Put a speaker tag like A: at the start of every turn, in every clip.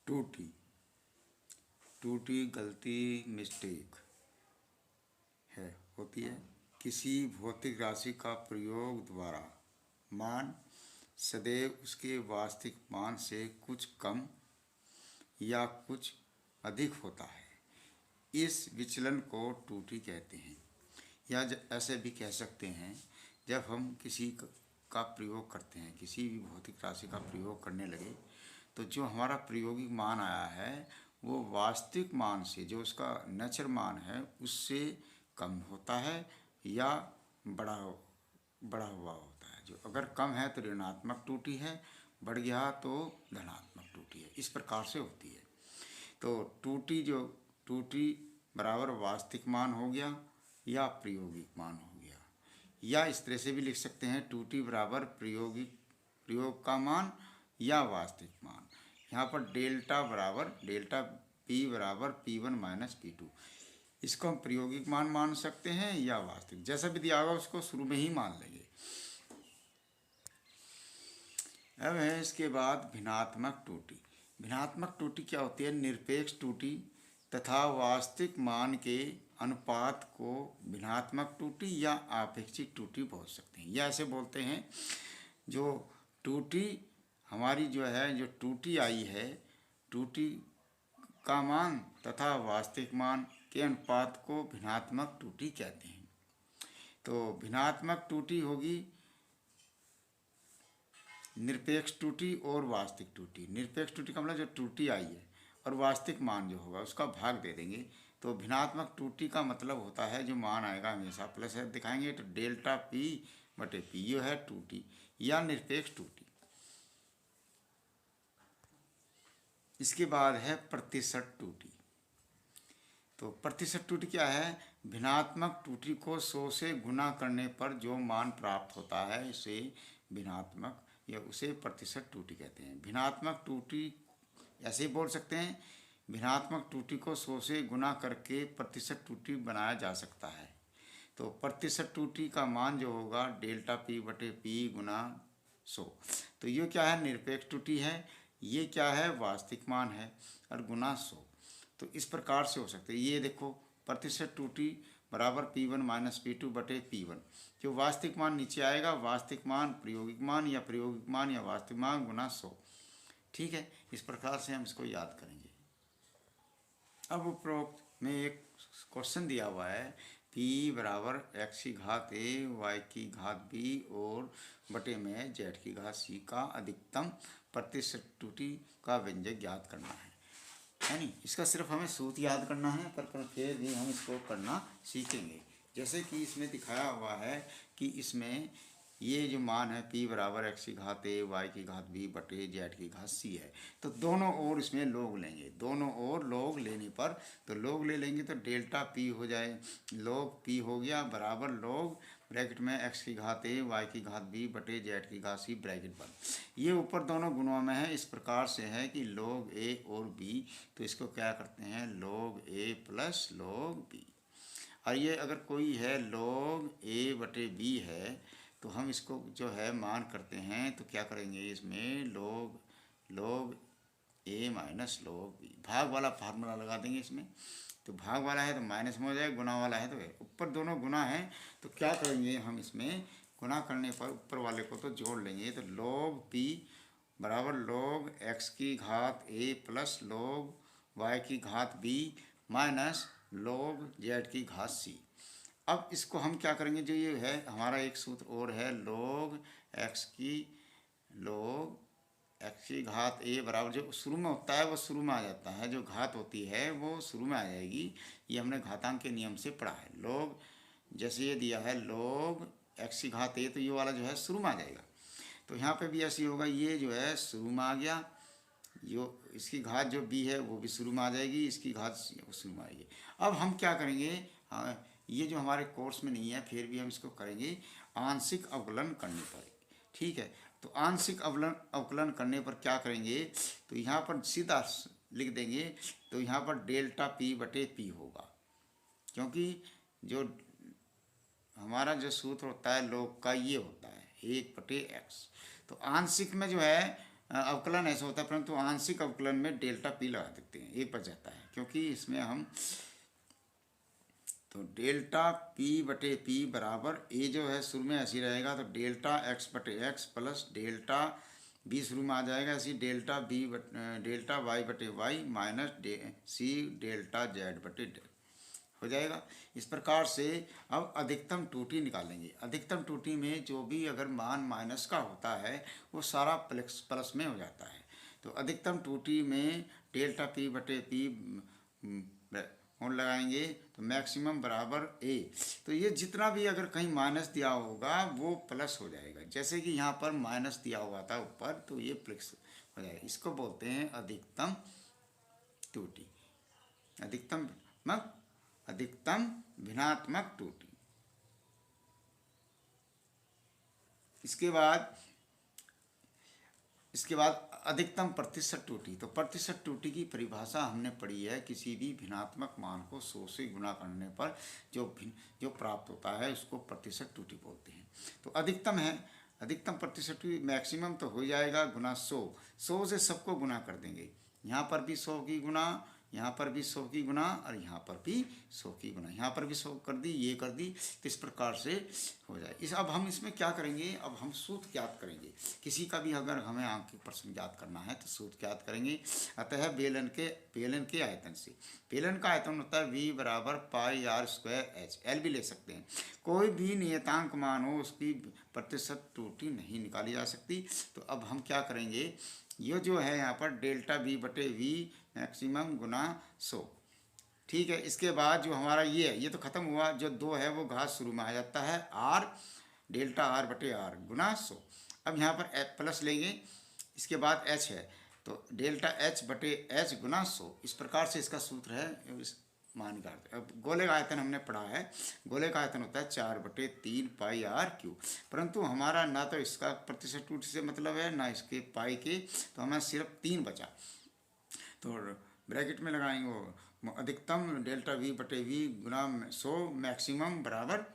A: टूटी टूटी गलती मिस्टेक है होती है किसी भौतिक राशि का प्रयोग द्वारा मान सदैव उसके वास्तविक मान से कुछ कम या कुछ अधिक होता है। इस विचलन को त्रुटि कहते हैं। या ऐसे भी कह सकते हैं, जब हम किसी का प्रयोग करते हैं, किसी भी भौतिक राशि का प्रयोग करने लगे, तो जो हमारा प्रायोगिक मान आया है वो वास्तविक मान से, जो उसका नेचर मान है, उससे कम होता है या बड़ा बड़ा हुआ होता है। जो अगर कम है तो ऋणात्मक त्रुटि है, बढ़ गया तो धनात्मक त्रुटि है। इस प्रकार से होती है। तो त्रुटि बराबर वास्तविक मान हो गया या प्रायोगिक मान हो गया। या इस तरह से भी लिख सकते हैं, त्रुटि बराबर प्रयोग का मान या वास्तविक मान। यहाँ पर डेल्टा पी बराबर P1 माइनस P2, इसको हम प्रायोगिक मान सकते हैं या वास्तविक, जैसा भी दिया होगा उसको शुरू में ही मान लेंगे। अब है इसके बाद भिन्नात्मक त्रुटि। भिन्नात्मक त्रुटि क्या होती है? निरपेक्ष त्रुटि तथा वास्तविक मान के अनुपात को भिन्नात्मक त्रुटि या आपेक्षिक त्रुटि बोल सकते हैं। या ऐसे बोलते हैं, जो त्रुटि हमारी जो त्रुटि आई है, त्रुटि का मान तथा वास्तविक मान के अनुपात को भिन्नात्मक त्रुटि कहते हैं। तो भिन्नात्मक त्रुटि होगी निरपेक्ष त्रुटि और वास्तविक त्रुटि। निरपेक्ष त्रुटि का मतलब जो त्रुटि आई है, और वास्तविक मान जो होगा उसका भाग दे देंगे। तो भिन्नात्मक त्रुटि का मतलब होता है जो मान आएगा हमेशा प्लस है दिखाएंगे, तो डेल्टा P बटे P ये है त्रुटि या निरपेक्ष त्रुटि। इसके बाद है प्रतिशत त्रुटि। तो प्रतिशत त्रुटि क्या है? भिन्नात्मक त्रुटि को 100 से गुना करने पर जो मान प्राप्त होता है इसे भिन्नात्मक या उसे प्रतिशत त्रुटि कहते हैं। भिन्नात्मक त्रुटि ऐसे ही बोल सकते हैं, भिन्नात्मक त्रुटि को 100 से गुना करके प्रतिशत त्रुटि बनाया जा सकता है। तो प्रतिशत त्रुटि का मान जो होगा डेल्टा P बटे P गुना 100। तो ये क्या है? निरपेक्ष त्रुटि है। ये क्या है? वास्तविक मान है, और गुना 100। तो इस प्रकार से हो सकते हैं। ये देखो, प्रतिशत त्रुटि बराबर P1 माइनस P2 बटे P1। जो वास्तविक मान नीचे आएगा, वास्तविक मान प्रायोगिक मान या वास्तविक मान गुना 100। ठीक है, इस प्रकार से हम इसको याद करेंगे। अब उपरोक्त में एक क्वेश्चन दिया हुआ है, P बराबर x की घात a y की घात b और बटे में z की घात c का अधिकतम प्रतिशत त्रुटि का व्यंजक ज्ञात करना है नहीं? इसका सिर्फ हमें सूत्र याद करना है, पर फिर भी हम इसको करना सीखेंगे। जैसे कि इसमें दिखाया हुआ है कि इसमें ये जो मान है P बराबर x की घात a y की घात b बटे z की घात c है। तो दोनों ओर इसमें लॉग लेंगे। दोनों ओर लॉग लेने पर, तो लॉग ले लेंगे तो डेल्टा P हो जाए, लॉग P हो गया बराबर लॉग ब्रैकेट में x की घात a y की घात b बटे z की घात c ब्रैकेट बंद। ये ऊपर दोनों गुणों में है। इस प्रकार से है कि log a और b, तो इसको क्या करते हैं? log a plus log b। और ये अगर कोई है log a बटे b है, तो हम इसको जो है मान करते हैं, तो क्या करेंगे? इसमें log a minus log b, भाग वाला फार्मूला लगा देंगे इसमें। तो भाग वाला है तो माइनस में हो जाएगा, गुना वाला है तो है। ऊपर दोनों गुना है, तो क्या करेंगे हम? इसमें गुना करने पर ऊपर वाले को तो जोड़ लेंगे। तो log p बराबर log x की घात a प्लस log y की घात b माइनस log z की घात c। अब इसको हम क्या करेंगे? जो ये है हमारा एक सूत्र और है, log x की घात a बराबर, जो शुरू में होता है वो शुरू में आ जाता है, जो घात होती है वो शुरू में आ जाएगी। ये हमने घातांक के नियम से पढ़ा है। log जैसे ये दिया है log x की घात a, तो ये वाला जो है शुरू में आ जाएगा। तो यहाँ पे भी ऐसे ही होगा, ये जो है शुरू में आ गया, जो इसकी घात जो b है वो भी शुरू में आ जाएगी, इसकी घात शुरू में आएगी। अब हम क्या करेंगे? हाँ, ये जो हमारे कोर्स में नहीं है फिर भी हम इसको करेंगे आंशिक अवकलन करने पर। ठीक है, तो आंशिक अवकलन करने पर क्या करेंगे? तो यहाँ पर सीधा लिख देंगे, तो यहाँ पर डेल्टा P बटे P होगा, क्योंकि जो हमारा जो सूत्र होता है log का ये होता है 1 बटे x। तो आंशिक में जो है अवकलन ऐसा होता है, परंतु आंशिक अवकलन में डेल्टा पी लगा देते हैं, एक बच जाता है, क्योंकि इसमें हम तो डेल्टा पी बटे पी बराबर ए जो है शुरू में ऐसी रहेगा, तो डेल्टा एक्स बटे एक्स प्लस डेल्टा बी शुरू में आ जाएगा, ऐसी डेल्टा बी डेल्टा वाई बटे Y minus C delta Z बटे जेड हो जाएगा। इस प्रकार से अब अधिकतम त्रुटि निकालेंगे। अधिकतम त्रुटि में जो भी अगर मान माइनस का होता है वो सारा प्लस प्लस में हो जाता है। तो अधिकतम त्रुटि में डेल्टा पी बटे पी और लगाएंगे तो मैक्सिमम बराबर ए। तो ये जितना भी अगर कहीं माइनस दिया होगा वो प्लस हो जाएगा, जैसे कि यहाँ पर माइनस दिया हुआ था ऊपर, तो ये प्लस हो जाएगा। इसको बोलते हैं अधिकतम त्रुटि, अधिकतम भिन्नात्मक त्रुटि। इसके बाद अधिकतम प्रतिशत त्रुटि। तो प्रतिशत त्रुटि की परिभाषा हमने पढ़ी है, किसी भी भिन्नात्मक मान को 100 से गुणा करने पर जो प्राप्त होता है उसको प्रतिशत त्रुटि बोलते हैं। तो अधिकतम है, अधिकतम प्रतिशत त्रुटि मैक्सिमम तो हो जाएगा गुना 100 से सबको गुना कर देंगे, यहाँ पर भी 100 की गुना, यहाँ पर भी 100 की गुना और यहाँ पर भी 100 की गुना, यहाँ पर भी 100 कर दी, ये कर दी, तो इस प्रकार से हो जाए। अब हम इसमें क्या करेंगे, अब हम सूत्र ज्ञात करेंगे। किसी का भी अगर हमें आंकिक प्रश्न ज्ञात करना है तो सूत्र ज्ञात करेंगे। अतः बेलन के आयतन से, बेलन का आयतन होता है V बराबर पाई आर स्क्वायर एच, एल भी ले सकते हैं। कोई भी नियतांक मान हो उसकी प्रतिशत त्रुटि नहीं निकाली जा सकती। तो अब हम क्या करेंगे, ये जो है यहाँ पर डेल्टा V बटे V मैक्सिमम गुना 100, ठीक है। इसके बाद जो हमारा ये तो खत्म हुआ, जो 2 है वो घात शुरू में आ जाता है, R डेल्टा R बटे R गुना 100। अब यहाँ पर प्लस लेंगे, इसके बाद H है तो डेल्टा H बटे H गुना 100। इस प्रकार से इसका सूत्र है मान का। अब गोले का आयतन हमने पढ़ा है, गोले का आयतन होता है 4/3 पाई आर क्यूब, परंतु हमारा ना तो इसका प्रतिशत त्रुटि से मतलब है ना इसके पाई के, तो हमें सिर्फ 3 बचा। तो ब्रैकेट में लगाएंगे वो अधिकतम डेल्टा V बटे V गुना 100 मैक्सिमम बराबर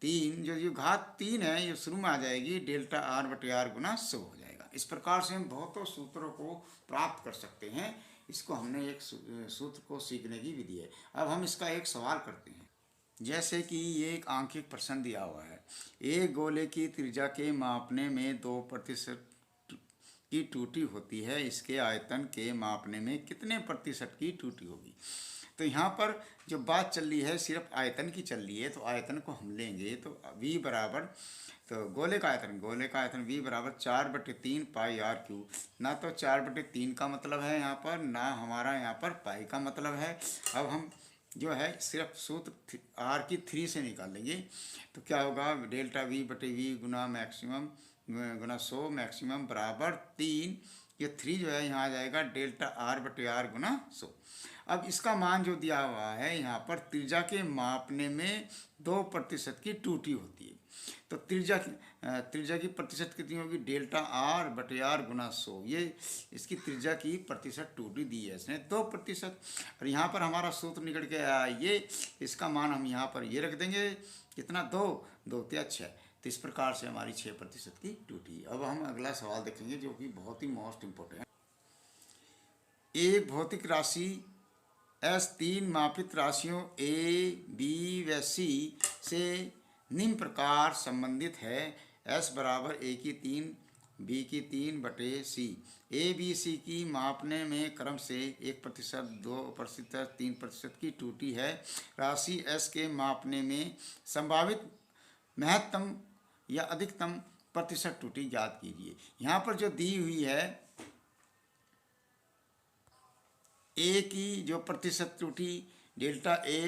A: 3, जो घात 3 है ये शुरू में आ जाएगी, डेल्टा R बटे R गुना 100 हो जाएगा। इस प्रकार से हम बहुतों सूत्रों को प्राप्त कर सकते हैं। इसको हमने एक सूत्र को सीखने की विधि है। अब हम इसका एक सवाल करते हैं, जैसे कि ये एक आंकिक प्रश्न दिया हुआ है, एक गोले की त्रिज्या के मापने में 2% की त्रुटि होती है, इसके आयतन के मापने में कितने प्रतिशत की त्रुटि होगी। तो यहाँ पर जो बात चल रही है सिर्फ आयतन की चल रही है, तो आयतन को हम लेंगे तो V बराबर, तो गोले का आयतन V बराबर 4/3 पाई आर क्यूब। ना तो 4/3 का मतलब है यहाँ पर, ना हमारा यहाँ पर पाई का मतलब है। अब हम जो है सिर्फ सूत्र R की 3 से निकाल लेंगे, तो क्या होगा, डेल्टा V बटे V गुना मैक्सिमम गुना 100 मैक्सिमम बराबर 3, ये 3 जो है यहाँ आ जाएगा डेल्टा R बटे R गुना 100। अब इसका मान जो दिया हुआ है यहाँ पर, त्रिज्या के मापने में 2% की त्रुटि होती है, तो त्रिज्या की प्रतिशत कितनी होगी, डेल्टा R बटे R गुना 100, ये इसकी त्रिज्या की प्रतिशत त्रुटि दी है इसने 2%। और यहाँ पर हमारा सूत्र निकल के आया ये, इसका मान हम यहाँ पर ये रख देंगे, कितना 2 × 6, तो इस प्रकार से हमारी 6% की त्रुटि। अब हम अगला सवाल देखेंगे जो कि बहुत ही मोस्ट इम्पोर्टेंट है। एक भौतिक राशि S 3 मापित राशियों A, B व C से निम्न प्रकार संबंधित है, S बराबर A की 3, B की 3 बटे C। A, B, C की मापने में क्रम से 1%, 2%, 3% की त्रुटि है। राशि S के मापने में संभावित महत्तम या अधिकतम प्रतिशत त्रुटि ज्ञात कीजिए। यहाँ पर जो दी हुई है A की जो प्रतिशत त्रुटि डेल्टा A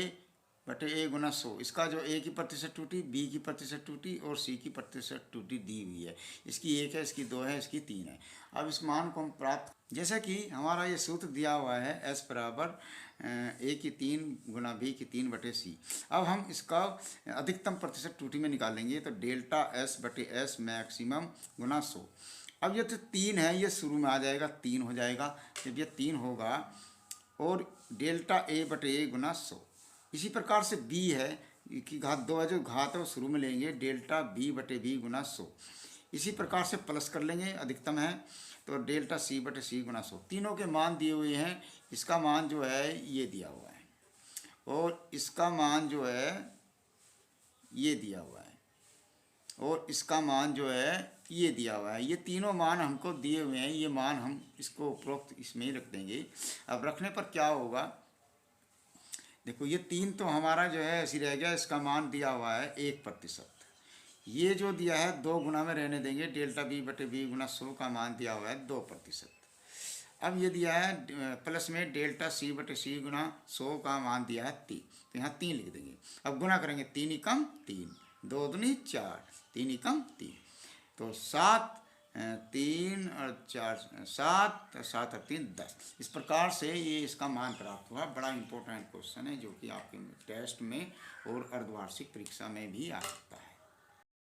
A: बटे A गुना 100, इसका जो A की प्रतिशत त्रुटि, B की प्रतिशत त्रुटि और C की प्रतिशत त्रुटि दी हुई है। इसकी 1 है, इसकी 2 है, इसकी 3 है। अब इस मान को हम प्राप्त, जैसा कि हमारा ये सूत्र दिया हुआ है S बराबर A की 3 गुना B की 3 बटे C। अब हम इसका अधिकतम प्रतिशत त्रुटि में निकालेंगे, तो डेल्टा S बटे S मैक्सिमम गुना 100। अब ये तो 3 है, ये शुरू में आ जाएगा, 3 हो जाएगा। जब ये 3 होगा और डेल्टा A बटे A गुना 100। इसी प्रकार से B है कि घात 2 है, जो घात है वो शुरू में लेंगे, डेल्टा B बटे B गुना 100। इसी प्रकार से प्लस कर लेंगे, अधिकतम है तो डेल्टा सी बटे सी गुना 100, तीनों के मान दिए हुए हैं। इसका मान जो है ये दिया हुआ है और इसका मान जो है ये दिया हुआ है और इसका मान जो है ये दिया हुआ है। ये तीनों मान हमको दिए हुए हैं, ये मान हम इसको उपरोक्त इसमें ही रख देंगे। अब रखने पर क्या होगा, देखो ये 3 तो हमारा जो है ऐसी रह गया, इसका मान दिया हुआ है 1%। ये जो दिया है 2 गुना में रहने देंगे, डेल्टा बी बटे बी गुना 100 का मान दिया हुआ है 2%। अब ये दिया है प्लस में डेल्टा सी बटे सी गुना 100 का मान दिया है 3, तो यहाँ 3 लिख देंगे। अब गुना करेंगे, 3 एकम 3, 2 दूनी 4, 3 एकम 3, तो 7 3 और 4 7, 7 और 3 10। इस प्रकार से ये इसका मान प्राप्त हुआ। बड़ा इंपॉर्टेंट क्वेश्चन है जो कि आपके टेस्ट में और अर्धवार्षिक परीक्षा में भी आ सकता है।